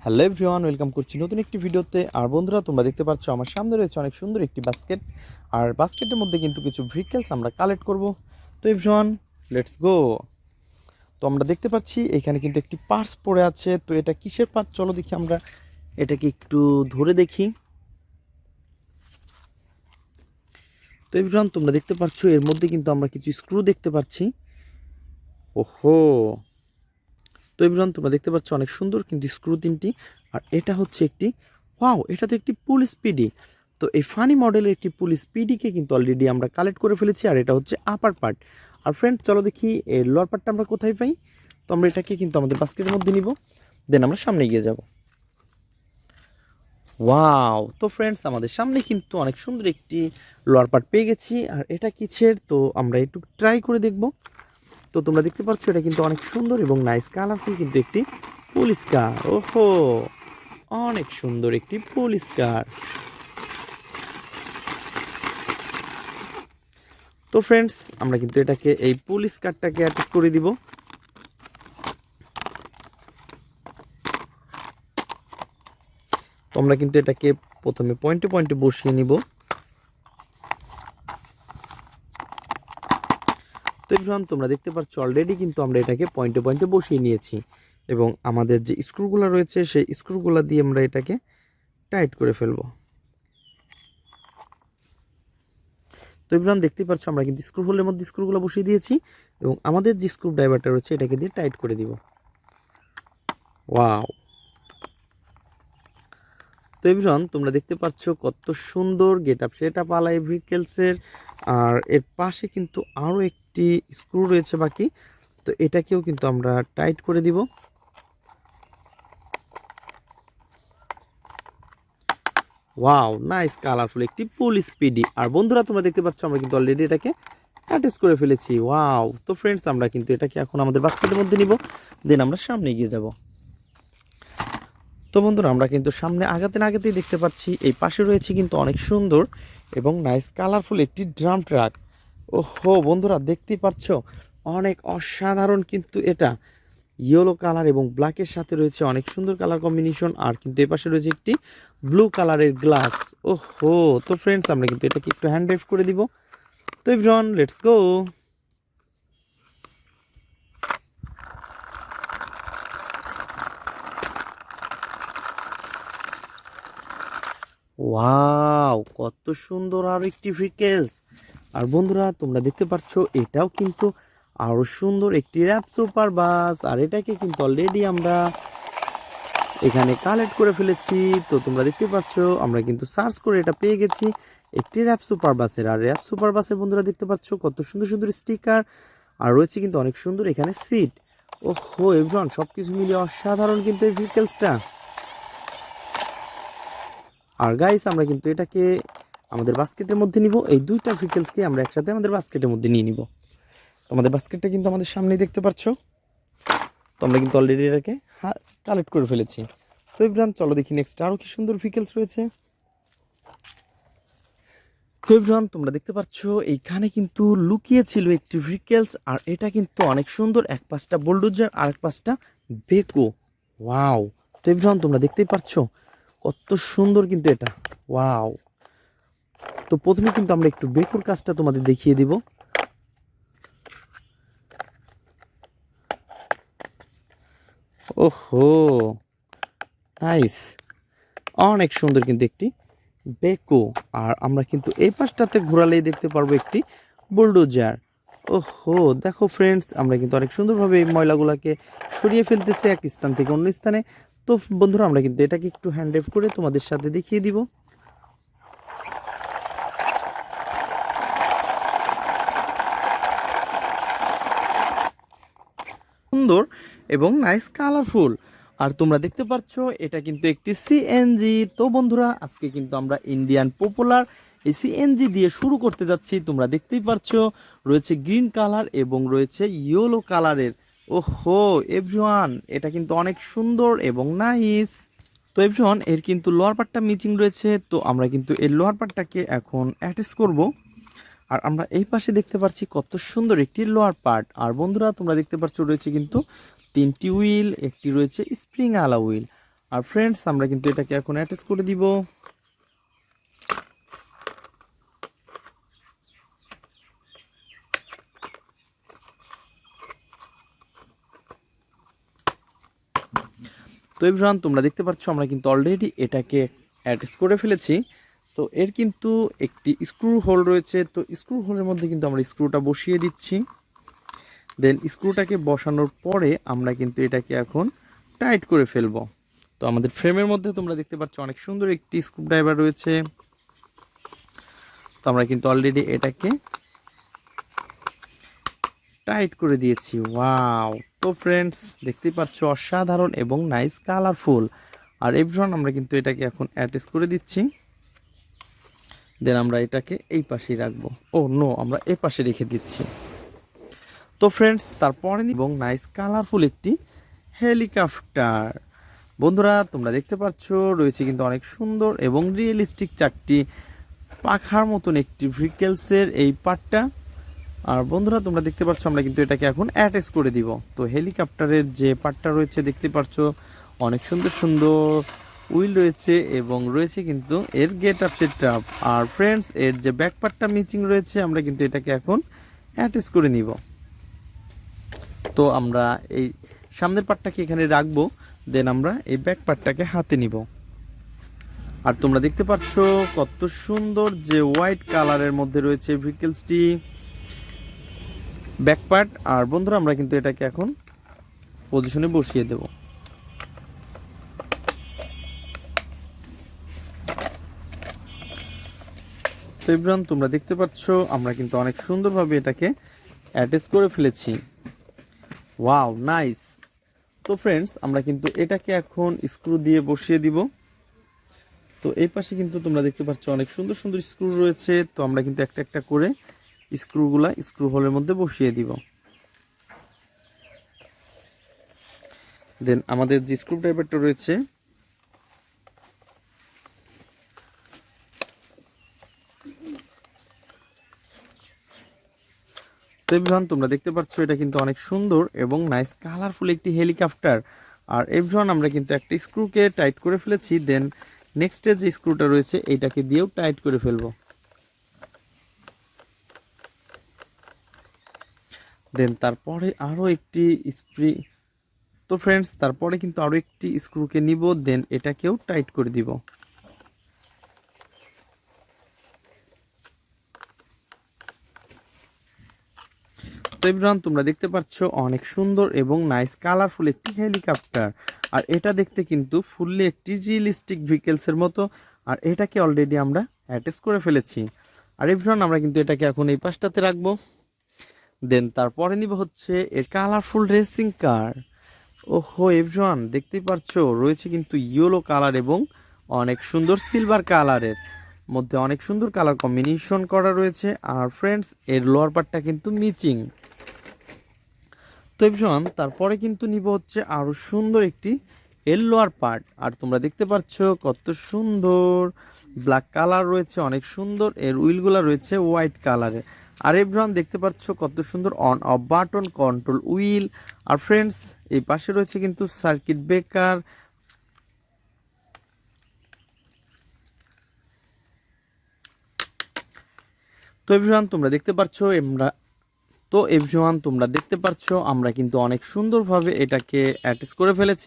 Hello everyone, welcome করছি নতুন একটি ভিডিওতে। আর বন্ধুরা, তোমরা দেখতে পাচ্ছ আমার সামনে রয়েছে অনেক সুন্দর একটি বাস্কেট। আর বাস্কেটের মধ্যে কিন্তু কিছু ভেহিকলস আমরা কালেক্ট করব। তো এভরিওয়ান, লেটস গো। তো আমরা দেখতে পাচ্ছি এখানে কিন্তু একটি পার্স পড়ে আছে। তো এটা কিসের পার্স, চলো দেখি আমরা এটাকে একটু ধরে দেখি। তো এভরিওয়ান, তোমরা দেখতে পাচ্ছ এর মধ্যে কিন্তু আমরা কিছু স্ক্রু দেখতে পাচ্ছি। ওহো, তো এভরিওয়ান, তোমরা দেখতে পাচ্ছ অনেক সুন্দর কিন্তু স্ক্রু তিনটি। আর এটা হচ্ছে একটি, ওয়াও, এটা তো একটি পুল স্পিডি। তো এই ফানি মডেলের একটি পুল স্পিডিকে কিন্তু অলরেডি আমরা কালেক্ট করে ফেলেছি। আর এটা হচ্ছে আপার পার্ট। আর ফ্রেন্ডস, চলো দেখি এর লোয়ার পার্টটা আমরা কোথায় পাই। তো আমরা এটাকে কিন্তু আমাদের বাস্কেটের মধ্যে নিব, দেন আমরা সামনে এগিয়ে যাব। ওয়াও, তো ফ্রেন্ডস, আমাদের সামনে কিন্তু অনেক সুন্দর একটি লোয়ার পার্ট পেয়ে গেছি। আর এটা কিসের, তো আমরা একটু ট্রাই করে দেখব। তো তোমরা দেখতে পাচ্ছ এটা কিন্তু অনেক সুন্দর এবং নাইস কালারফুল কিন্তু একটি পুলিশ কার। ওহো, অনেক সুন্দর একটি পুলিশ কার। তো ফ্রেন্ডস, আমরা কিন্তু এটাকে এই পুলিশ কারটাকে অ্যাটাচ করে দিব। তো আমরা কিন্তু এটাকে প্রথমে পয়েন্টে পয়েন্টে বসিয়ে নিব। তো এভরিওয়ান, তোমরা দেখতে পাচ্ছ অলরেডি কিন্তু আমরা এটাকে পয়েন্টে পয়েন্টে বসিয়ে নিয়েছি। এবং আমাদের যে স্ক্রুগুলো রয়েছে সেই স্ক্রুগুলো দিয়ে আমরা এটাকে টাইট করে ফেলবো। তো এভরিওয়ান, দেখতেই পাচ্ছ আমরা কিন্তু স্ক্রু হোলের মধ্যে স্ক্রুগুলো বসিয়ে দিয়েছি এবং আমাদের যে স্ক্রু ড্রাইভারটা রয়েছে এটাকে দিয়ে টাইট করে দিব। ওয়াও, তো এভরিওয়ান, তোমরা দেখতে পাচ্ছ কত সুন্দর গেট আপ সেট আপ আলাই ভেহিকলসের। আর এর পাশে কিন্তু আরও একটি স্ক্রু রয়েছে বাকি। তো এটাকেও কিন্তু আমরা টাইট করে দিব। ওয়াও, নাইস কালারফুল একটি পুল স্পিডি। আর বন্ধুরা, তোমরা দেখতে পাচ্ছ আমরা কিন্তু অলরেডি এটাকে অ্যাটাচ করে ফেলেছি। ওয়াও, তো ফ্রেন্ডস, আমরা কিন্তু এটাকে এখন আমাদের বাস্কেটের মধ্যে নিব, দেন আমরা সামনে এগিয়ে যাব। তো বন্ধুরা, আমরা কিন্তু সামনে আগাতে না আগাতেই দেখতে পাচ্ছি এই পাশে রয়েছে কিন্তু অনেক সুন্দর এবং নাইস কালারফুল একটি ড্রাম ট্রাক। ওহো বন্ধুরা, দেখতেই পাচ্ছ অনেক অসাধারণ কিন্তু এটা ইয়েলো কালার এবং ব্ল্যাকের সাথে রয়েছে অনেক সুন্দর কালার কম্বিনেশন। আর কিন্তু এই পাশে রয়েছে একটি ব্লু কালারের গ্লাস। ওহো, তো ফ্রেন্ডস, আমরা কিন্তু এটাকে একটু হ্যান্ড ড্রাইভ করে দিব। তো এভরিওয়ান, লেটস গো। ওয়াও, কত সুন্দর আরো একটি ভেহিকলস। আর বন্ধুরা, তোমরা দেখতে পাচ্ছ এটাও কিন্তু আরো সুন্দর একটি র্যাপ সুপার বাস। আর এটাকে কিন্তু অলরেডি আমরা এখানে কালেক্ট করে ফেলেছি। তো তোমরা দেখতে পাচ্ছ আমরা কিন্তু সার্চ করে এটা পেয়ে গেছি একটি র্যাপ সুপার বাসের। আর র্যাপ সুপার বাসের বন্ধুরা দেখতে পাচ্ছ কত সুন্দর সুন্দর স্টিকার আর রয়েছে কিন্তু অনেক সুন্দর এখানে সিট। ওহো এভরিওয়ান, সব কিছু মিলিয়ে অসাধারণ কিন্তু এই ভেহিকলসটা। আর গাইস, আমরা কিন্তু এটাকে আমাদের বাস্কেটের মধ্যে নিব। এই দুইটা ভেহিকলসকে আমরা একসাথে আমাদের বাস্কেটের মধ্যে নিয়ে নিব। তো আমাদের বাস্কেটটা কিন্তু আমাদের সামনেই দেখতে পাচ্ছ। তো আমরা কিন্তু অলরেডি এটাকে কালেক্ট করে ফেলেছি। তো এভরিওয়ান, চলো দেখি নেক্সট আরও কি সুন্দর ভেহিকলস রয়েছে। তো এভরিওয়ান, তোমরা দেখতে পাচ্ছ এইখানে কিন্তু লুকিয়ে ছিল একটি ভেহিকলস। আর এটা কিন্তু অনেক সুন্দর, এক পাশটা বুলডোজার আর এক পাশটা বেকো। ওয়াও, তো এভরিওয়ান, তোমরা দেখতেই পাচ্ছ কত সুন্দর কিন্তু এটা। ওয়াও, তো প্রথমে কিন্তু আমরা একটু বেকোর কাজটা তোমাদের দেখিয়ে দিব। ওহো, নাইস, অনেক সুন্দর কিন্তু একটি বেকো। আর আমরা কিন্তু এই পাশটাতে ঘোরালেই দেখতে পারবো একটি বুলডোজার। ওহো, দেখো ফ্রেন্ডস, আমরা কিন্তু অনেক সুন্দরভাবে এই ময়লাগুলোকে সরিয়ে ফেলতেছি এক স্থান থেকে অন্য স্থানে। তো বন্ধুরা, আমরা কিন্তু এটাকে একটু হ্যান্ড ড্রাইভ করে তোমাদের সাথে দেখিয়ে দিব। সুন্দর এবং নাইস কালারফুল। আর তোমরা দেখতে পাচ্ছ এটা কিন্তু একটি সিএনজি। তো বন্ধুরা, আজকে কিন্তু আমরা ইন্ডিয়ান পপুলার এই সিএনজি দিয়ে শুরু করতে যাচ্ছি। তোমরা দেখতেই পাচ্ছ রয়েছে গ্রিন কালার এবং রয়েছে ইয়েলো কালারের। ওহো এভরিওয়ান, এটা কিন্তু অনেক সুন্দর এবং নাইস। তো এভরিওয়ান, এর কিন্তু লোয়ার পার্টটা মিচিং রয়েছে। তো আমরা কিন্তু এই লোয়ার পার্টটাকে এখন অ্যাটাচ করব। আর আমরা এই পাশে দেখতে পাচ্ছি কত সুন্দর একটি লোয়ার পার্ট। আর বন্ধুরা, তোমরা দেখতে পাচ্ছ রয়েছে কিন্তু তিনটি হুইল, একটি রয়েছে স্প্রিং আলা হুইল। আর ফ্রেন্ডস আমরা কিন্তু এটাকে এখন অ্যাটাচ করে দিব। তো এভরিওয়ান তোমরা দেখতে পাচ্ছ আমরা কিন্তু অলরেডি এটাকে অ্যাটাচ করে ফেলেছি। তো এর কিন্তু একটি স্ক্রু হোল রয়েছে, তো স্ক্রু হোলের মধ্যে কিন্তু আমরা স্ক্রুটা বসিয়ে দিচ্ছি। দেন স্ক্রুটাকে বসানোর পরে আমরা কিন্তু এটাকে এখন টাইট করে ফেলবো। তো আমাদের ফ্রেমের মধ্যে তোমরা দেখতে পাচ্ছ অনেক সুন্দর একটি স্ক্রু ড্রাইভার রয়েছে। তো আমরা কিন্তু অলরেডি এটাকে টাইট করে দিয়েছি। ওয়াও! তো ফ্রেন্ডস দেখতেই পাচ্ছ অসাধারণ এবং নাইস কালারফুল। আর এভরিওয়ান আমরা কিন্তু এটাকে এখন অ্যাটাচ করে দিচ্ছি। দেন আমরা এটাকে এই পাশেই রাখবো। ও নো, আমরা এই পাশে রেখে দিচ্ছি। তো ফ্রেন্ডস তারপরে এবং নাইস কালারফুল একটি হেলিকপ্টার। বন্ধুরা তোমরা দেখতে পাচ্ছ রয়েছে কিন্তু অনেক সুন্দর এবং রিয়েলিস্টিক চারটি পাখার মতন একটি ভেহিকেলসের এই পার্টটা। আর বন্ধুরা তোমরা দেখতে পাচ্ছ আমরা কিন্তু এটাকে এখন অ্যাটাচ করে দিব। তো হেলিকপ্টারের যে পার্টটা রয়েছে দেখতে পাচ্ছ অনেক সুন্দর সুন্দর উইল রয়েছে এবং রয়েছে কিন্তু এর গেট আপ সেট আপ। আর ফ্রেন্ডস এর যে ব্যাক পার্টটা মিচিং রয়েছে আমরা কিন্তু এটাকে এখন অ্যাটাচ করে নিব। তো আমরা এই সামনের পার্টটাকে এখানে রাখবো, দেন আমরা এই ব্যাক পার্টটাকে হাতে নিব। আর তোমরা দেখতে পাচ্ছ কত সুন্দর যে হোয়াইট কালারের মধ্যে রয়েছে ভেহিকেলসটি ব্যাক পার্ট। আর বন্ধুরা আমরা কিন্তু এটাকে এখন পজিশনে বসিয়ে দেব। তো এভরিওয়ান তোমরা দেখতে পাচ্ছ আমরা কিন্তু অনেক সুন্দরভাবে এটাকে অ্যাটাচ করে ফেলেছি। Wow nice! তো ফ্রেন্ডস আমরা কিন্তু এটাকে এখন স্ক্রু দিয়ে বসিয়ে দিব। তো এই পাশে কিন্তু তোমরা দেখতে পাচ্ছ অনেক সুন্দর সুন্দর স্ক্রু রয়েছে। তো আমরা কিন্তু একটা একটা করে স্ক্রুগুলা স্ক্রু হোলের মধ্যে বসিয়ে দিব। দেন আমাদের যে স্ক্রু ড্রাইভারটা রয়েছে তো এভরিওয়ান তোমরা দেখতে পাচ্ছ এটা কিন্তু অনেক সুন্দর এবং নাইস কালারফুল একটি হেলিকপ্টার। আর এভরিওয়ান আমরা কিন্তু একটা স্ক্রুকে টাইট করে ফেলেছি। দেন নেক্সটে যে স্ক্রুটা রয়েছে এইটাকে দিয়েও টাইট করে ফেলবো। দেন তারপরে আরও একটি স্প্রি তো ফ্রেন্ডস তারপরে কিন্তু আরও একটি স্ক্রুকে নিব, দেন এটাকেও টাইট করে দিব। তো এভরিওয়ান তোমরা দেখতে পাচ্ছ অনেক সুন্দর এবং নাইস কালারফুল একটি হেলিকপ্টার। আর এটা দেখতে কিন্তু ফুললি একটি রিয়েলিস্টিক ভেহিকেলসের মতো। আর এটাকে অলরেডি আমরা অ্যাটাচ করে ফেলেছি। আর এভরিওয়ান আমরা কিন্তু এটাকে এখন এই পাশটাতে রাখবো। দেন তারপরে নিব হচ্ছে এর কালারফুল রেসিং কার। ওহো এভরিওয়ান দেখতেই পাচ্ছো রয়েছে কিন্তু ইয়েলো কালার এবং অনেক সুন্দর সিলভার কালারের মধ্যে অনেক সুন্দর কালার কম্বিনেশন করা রয়েছে। আর ফ্রেন্ডস এর লোয়ার পার্টটা কিন্তু মিচিং। তো এভরিওয়ান তারপরে কিন্তু নিব হচ্ছে আরো সুন্দর একটি এর লোয়ার পার্ট। আর তোমরা দেখতে পাচ্ছ কত সুন্দর ব্ল্যাক কালার রয়েছে, অনেক সুন্দর এর উইলগুলা রয়েছে হোয়াইট কালারের। আর এভরিওয়ান দেখতে পাচ্ছ কত সুন্দর on off button control will. আর ফ্রেন্ডস এই পাশে রয়েছে কিন্তু সার্কিট ব্রেকার। তো এভরিওয়ান তোমরা দেখতে পাচ্ছ আমরা কিন্তু অনেক সুন্দরভাবে এটাকে অ্যাটাচ করে ফেলেছি।